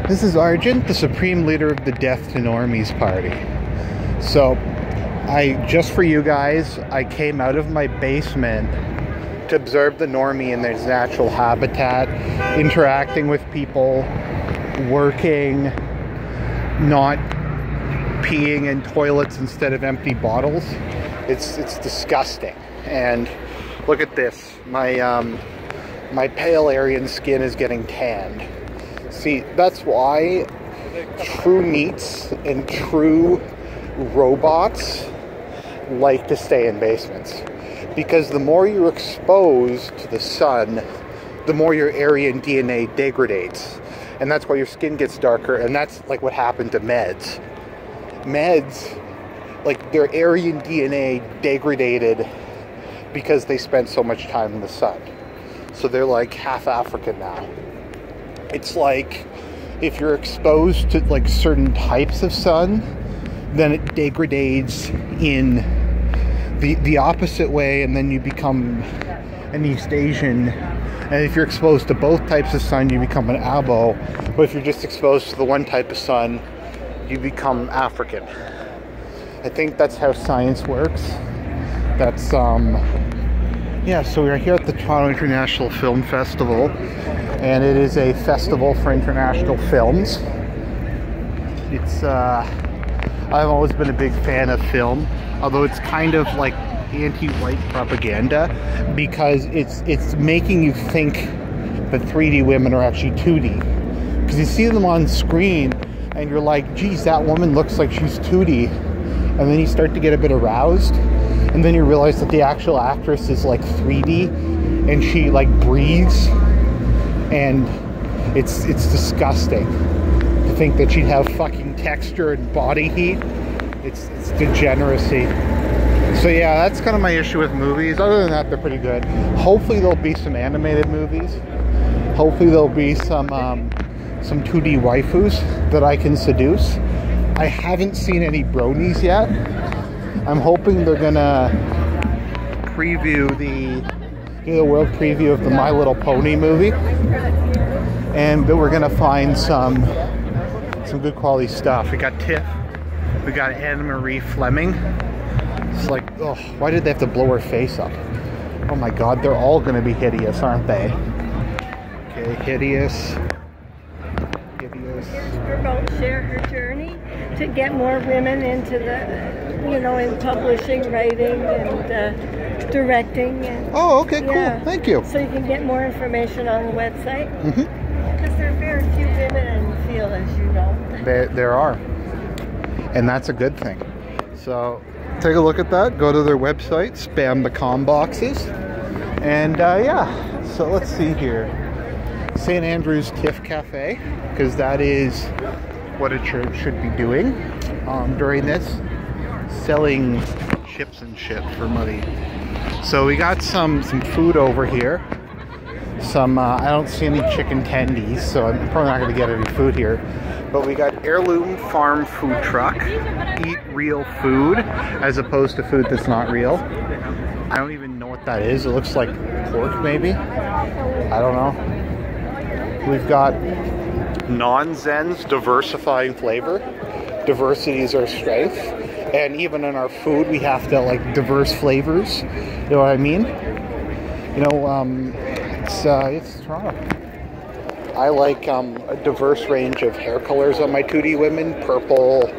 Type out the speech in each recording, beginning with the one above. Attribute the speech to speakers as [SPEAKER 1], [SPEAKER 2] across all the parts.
[SPEAKER 1] This is Argent, the supreme leader of the Death to Normies party. So, just for you guys, I came out of my basement to observe the normie in their natural habitat, interacting with people, working, not peeing in toilets instead of empty bottles. It's disgusting. And look at this. My pale Aryan skin is getting tanned. See, that's why true neats and true robots like to stay in basements. Because the more you're exposed to the sun, the more your Aryan DNA degrades. And that's why your skin gets darker, and that's like what happened to meds. Meds, like their Aryan DNA degraded because they spent so much time in the sun. So they're like half African now. It's like if you're exposed to like certain types of sun, then it degrades in the opposite way, and then you become an East Asian. And if you're exposed to both types of sun, you become an Abo. But if you're just exposed to the one type of sun, you become African. I think that's how science works. That's yeah, so we're here at the Toronto International Film Festival, and it is a festival for international films. It's I've always been a big fan of film, although it's kind of like anti-white propaganda, because it's making you think that 3D women are actually 2D. Because you see them on screen and you're like, geez, that woman looks like she's 2D. And then you start to get a bit aroused, and then you realize that the actual actress is like 3D, and she like breathes, and it's disgusting to think that she'd have fucking texture and body heat. It's degeneracy. So yeah, that's kind of my issue with movies. Other than that, they're pretty good. Hopefully there'll be some animated movies. Hopefully there'll be some 2D waifus that I can seduce. I haven't seen any bronies yet. I'm hoping they're gonna preview the world preview of the My Little Pony movie, and that we're gonna find some good quality stuff. We got Tiff, we got Anna Marie Fleming. It's like, oh, why did they have to blow her face up? Oh my god, they're all gonna be hideous, aren't they? Okay, hideous.
[SPEAKER 2] We're going to share her journey to get more women into the, in publishing, writing, and directing. And,
[SPEAKER 1] oh, okay, cool.
[SPEAKER 2] Yeah.
[SPEAKER 1] Thank you.
[SPEAKER 2] So you can get more information on the website. Because there are very few women in the field, as you know.
[SPEAKER 1] There are. And that's a good thing. So take a look at that. Go to their website, spam the comm boxes. And yeah, so let's see here. St. Andrew's Tiff Cafe, because that is what a church should be doing during this, selling chips and shit for money. So we got some food over here. I don't see any chicken tendies, so I'm probably not going to get any food here. But we got Heirloom Farm Food Truck. Eat real food, as opposed to food that's not real. I don't even know what that is. It looks like pork, maybe? I don't know. We've got non-Zen's diversifying flavor. Diversity is our strength. And even in our food, we have to like diverse flavors. You know what I mean? It's Toronto. I like a diverse range of hair colors on my 2D women. Purple,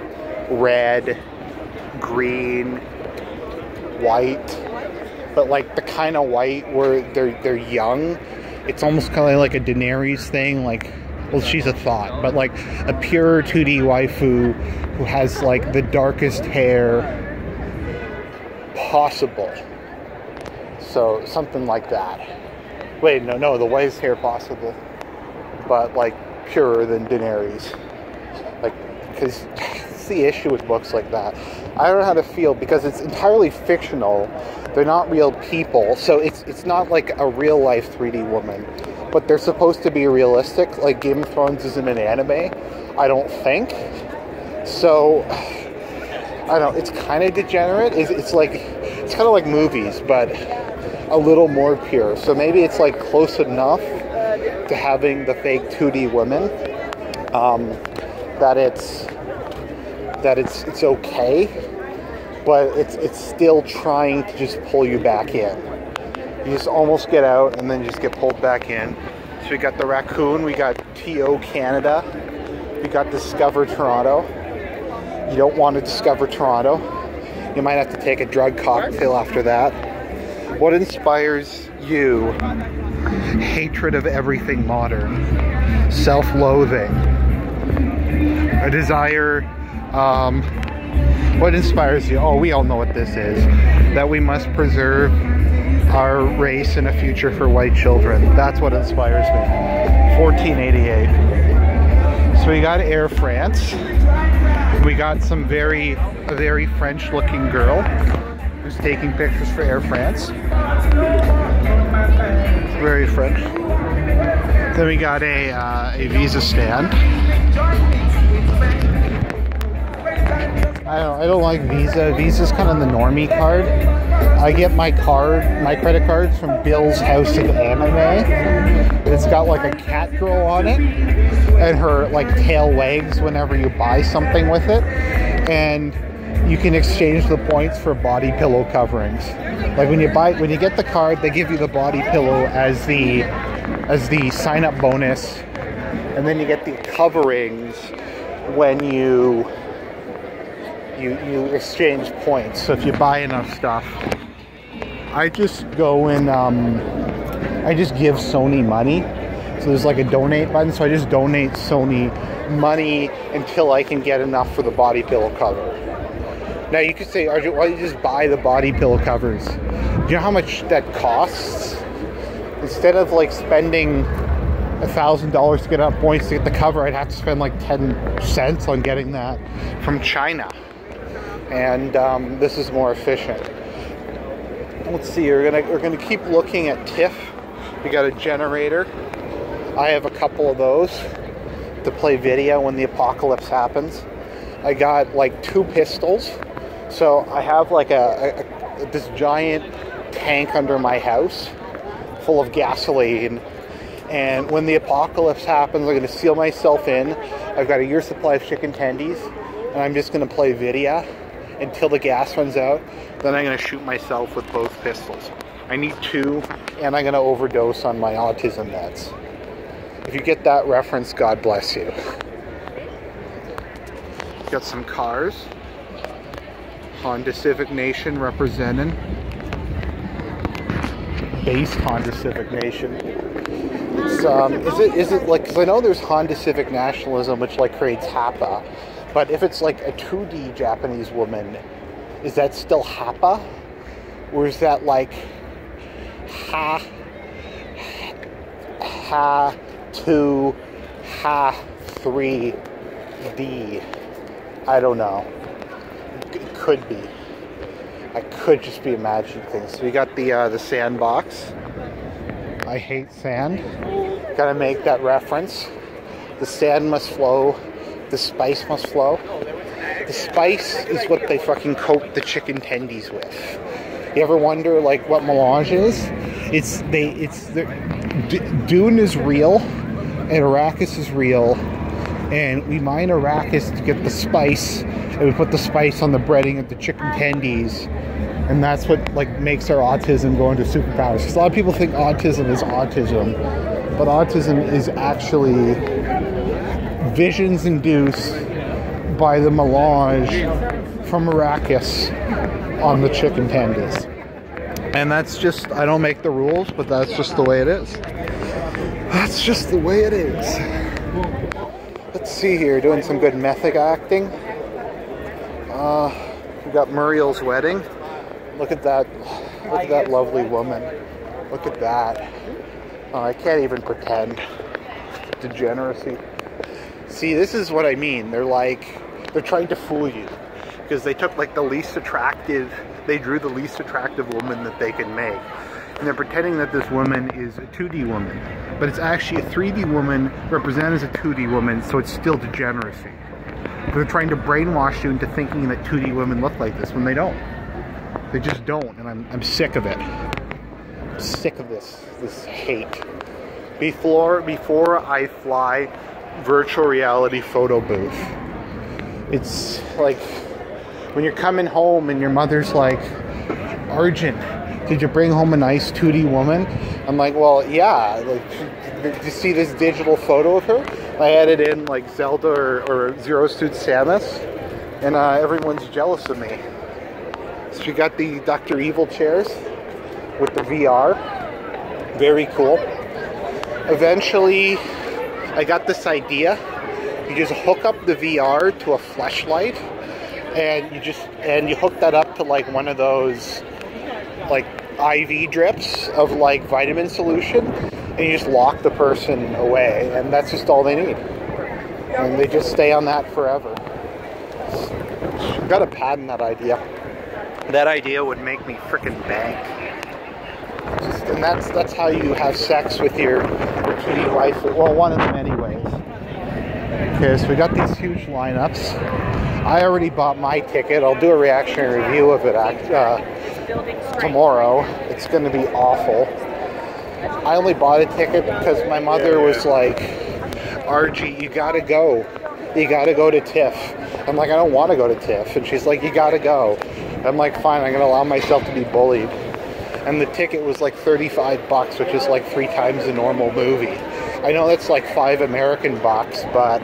[SPEAKER 1] red, green, white. But like the kind of white where they're young. It's almost kind of like a Daenerys thing, like, well, she's a thought, but like a pure 2D waifu who has like the darkest hair possible. So something like that. Wait, no, the whitest hair possible, but like purer than Daenerys. Like, because it's the issue with books like that. I don't know how to feel, because it's entirely fictional. They're not real people, so it's not like a real life 3D woman, but they're supposed to be realistic. Like Game of Thrones isn't an anime, I don't think. So I don't know. It's kind of degenerate. It's kind of like movies, but a little more pure. So maybe it's like close enough to having the fake 2D women, that it's okay, but it's still trying to just pull you back in. You just almost get out and then just get pulled back in. So we got the raccoon, we got TO Canada, we got Discover Toronto. You don't want to discover Toronto. You might have to take a drug cocktail after that. What inspires you? Hatred of everything modern. Self-loathing. A desire. What inspires you? Oh, we all know what this is. That we must preserve our race and a future for white children. That's what inspires me. 1488. So we got Air France. We got a very French looking girl who's taking pictures for Air France. It's very French. Then we got a Visa stand. I don't like Visa. Visa's kind of the Normy Card. I get my credit cards from Bill's House of Anime. It's got like a cat girl on it, and her like tail wags whenever you buy something with it, and you can exchange the points for body pillow coverings. Like when you get the card, they give you the body pillow as the sign up bonus, and then you get the coverings when you exchange points. So if you buy enough stuff, I just go and I just give Sony money. So there's like a donate button, so I just donate Sony money until I can get enough for the body pillow cover. Now you could say, Argent, why don't you just buy the body pillow covers? Do you know how much that costs? Instead of like spending $1,000 to get enough points to get the cover, I'd have to spend like 10 cents on getting that from China. And this is more efficient. Let's see, we're gonna keep looking at Tiff. We got a generator. I have a couple of those to play video when the apocalypse happens. I got like 2 pistols. So I have like this giant tank under my house full of gasoline. And when the apocalypse happens, I'm gonna seal myself in. I've got a year's supply of chicken tendies, and I'm just gonna play video until the gas runs out. Then I'm gonna shoot myself with both pistols. I need 2, and I'm gonna overdose on my autism meds. If you get that reference, God bless you. Got some cars. Honda Civic Nation representing. Base Honda Civic Nation. It's is it like, because I know there's Honda Civic nationalism, which like creates HAPA. But if it's like a 2D Japanese woman, is that still HAPA? Or is that like Ha 2, Ha 3D? I don't know. It could be. I could just be imagining things. So we got the sandbox. I hate sand. Gotta make that reference. The sand must flow. The spice must flow. The spice is what they fucking coat the chicken tendies with. You ever wonder like what melange is? Dune is real, and Arrakis is real, and we mine Arrakis to get the spice, and we put the spice on the breading of the chicken tendies, and that's what like makes our autism go into superpowers. Because a lot of people think autism is autism, but autism is actually visions induced by the melange from Arrakis on the chicken tendies. And that's just, I don't make the rules, but that's just the way it is. That's just the way it is. Let's see here, doing some good method acting. We got Muriels Wedding. Look at that lovely woman. Look at that. Oh, I can't even pretend. Degeneracy. See, this is what I mean. They're trying to fool you. Because they took like the least attractive, they drew the least attractive woman that they can make. And they're pretending that this woman is a 2D woman. But it's actually a 3D woman represented as a 2D woman, so it's still degeneracy. They're trying to brainwash you into thinking that 2D women look like this when they don't. They just don't, and I'm sick of it. I'm sick of this hate. Before I fly virtual reality photo booth. It's like when you're coming home and your mother's like, Argent, did you bring home a nice 2D woman? I'm like, well, yeah. Like, did you see this digital photo of her? I added in like Zelda or Zero Suit Samus, and everyone's jealous of me. So we got the Dr. Evil chairs with the VR. Very cool. Eventually, I got this idea. You just hook up the VR to a fleshlight, and you hook that up to like one of those like IV drips of like vitamin solution, and you just lock the person away, and that's just all they need, and they just stay on that forever. I've got to patent that idea. That idea would make me frickin' bank. And that's how you have sex with your 2D wife. Well, one of them anyways. Okay, so we got these huge lineups. I already bought my ticket. I'll do a reactionary review of it tomorrow. It's going to be awful. I only bought a ticket because my mother was like, Argie, you gotta go. You gotta go to Tiff. I'm like, I don't want to go to Tiff. And she's like, you gotta go. I'm like, fine, I'm going to allow myself to be bullied. And the ticket was like $35, which is like 3 times the normal movie. I know that's like $5 American bucks, but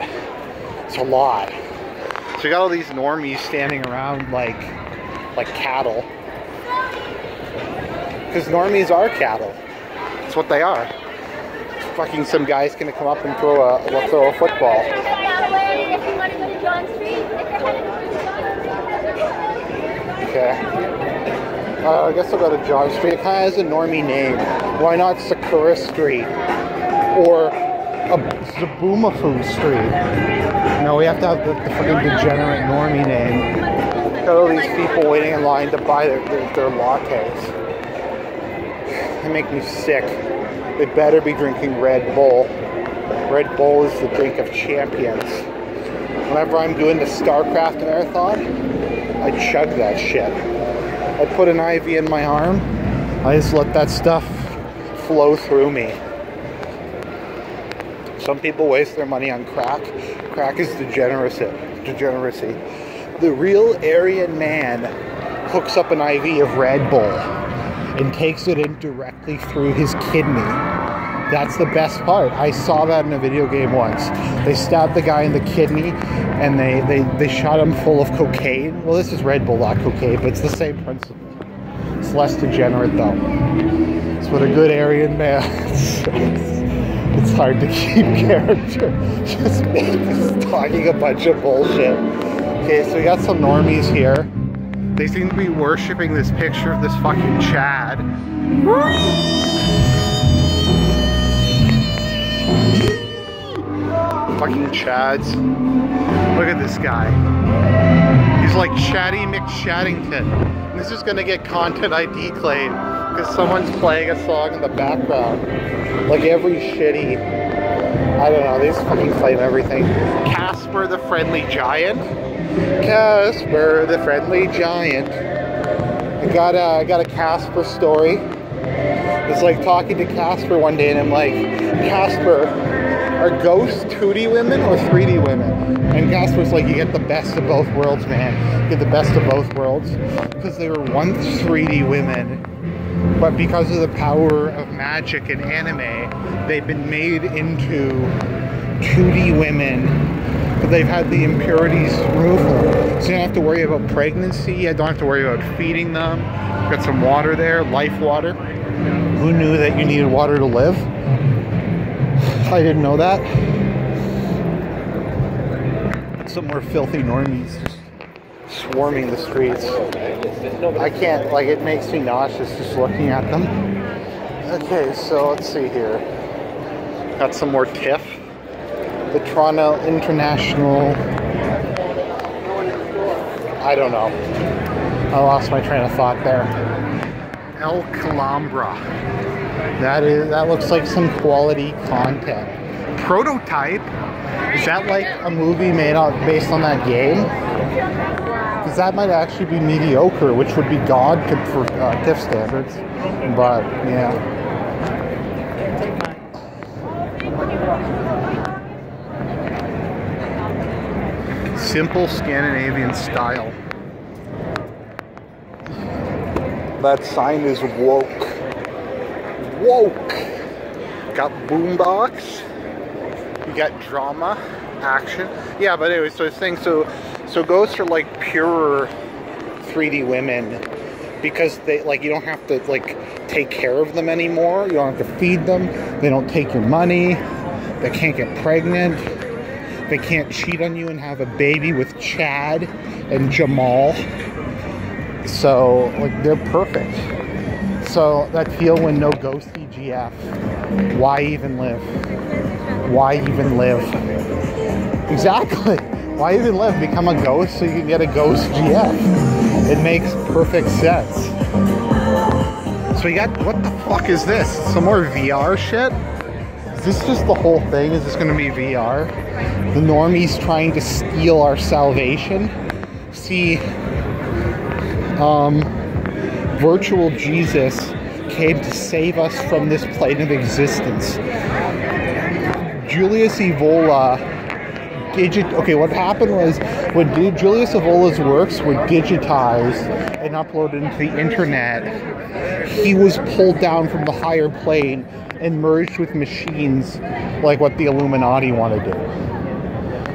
[SPEAKER 1] it's a lot. So we got all these normies standing around like cattle. Because normies are cattle. That's what they are. Fucking some guy's gonna come up and throw a football. Okay. I guess I'll go to John Street. It kind of has a normie name. Why not Sakura Street? Or Zaboomafoo Street? No, we have to have the fucking degenerate normie name. Got all these people waiting in line to buy their lattes. They make me sick. They better be drinking Red Bull. Red Bull is the drink of champions. Whenever I'm doing the StarCraft marathon, I chug that shit. I put an IV in my arm. I just let that stuff flow through me. Some people waste their money on crack. Crack is degeneracy. The real Aryan man hooks up an IV of Red Bull and takes it in directly through his kidney. That's the best part. I saw that in a video game once. They stabbed the guy in the kidney and they shot him full of cocaine. Well, this is Red Bull, not cocaine, but it's the same principle. It's less degenerate though. It's what a good Aryan man It's hard to keep character. Just talking a bunch of bullshit. Okay, so we got some normies here. They seem to be worshipping this picture of this fucking Chad. Fucking Chads. Look at this guy. He's like Chatty McShaddington. This is gonna get content ID claimed because someone's playing a song in the background. Like every shitty, I don't know, they just fucking claim everything. Casper the Friendly Giant. Casper the Friendly Giant. I got a Casper story. It's like talking to Casper one day and I'm like, Casper, are ghosts 2D women or 3D women? And Casper's like, you get the best of both worlds, man. You get the best of both worlds. Because they were once 3D women, but because of the power of magic and anime, they've been made into 2D women. But they've had the impurities removed. So you don't have to worry about pregnancy. You don't have to worry about feeding them. Got some water there, life water. Who knew that you needed water to live? I didn't know that. Some more filthy normies just swarming the streets. I can't, like, it makes me nauseous just looking at them. Okay, so let's see here. Got some more Tiff. The Toronto International, I don't know. I lost my train of thought there. El Calambra. That looks like some quality content. Prototype? Is that like a movie made out based on that game? Because that might actually be mediocre, which would be God for TIFF standards. But yeah. Simple Scandinavian style. That sign is woke. Woke! Got Boombox. You got drama, action. Yeah, but anyway, so I was saying, so ghosts are like purer 3D women because they, like, you don't have to, like, take care of them anymore. You don't have to feed them. They don't take your money. They can't get pregnant. They can't cheat on you and have a baby with Chad and Jamal. So, like, they're perfect. So, that feel when no ghosty GF. Why even live? Why even live? Exactly. Why even live? Become a ghost so you can get a ghost GF. It makes perfect sense. So you got, what the fuck is this? Some more VR shit? Is this just the whole thing? Is this gonna be VR? The normies trying to steal our salvation? See, virtual Jesus came to save us from this plane of existence. Julius Evola okay, what happened was when Julius Evola's works were digitized and uploaded into the internet, he was pulled down from the higher plane and merged with machines like what the Illuminati want to do.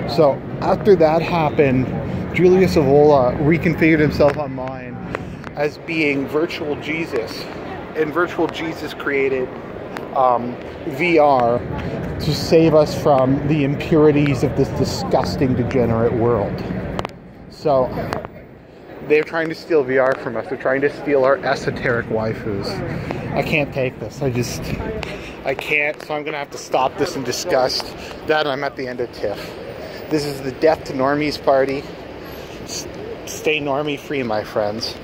[SPEAKER 1] So after that happened, Julius Evola reconfigured himself online as being virtual Jesus, and virtual Jesus created VR to save us from the impurities of this disgusting, degenerate world. So they're trying to steal VR from us. They're trying to steal our esoteric waifus. I can't take this. I can't. So I'm gonna have to stop this in disgust. That I'm at the end of Tiff. This is the Death to Normies party. Stay normie free, my friends.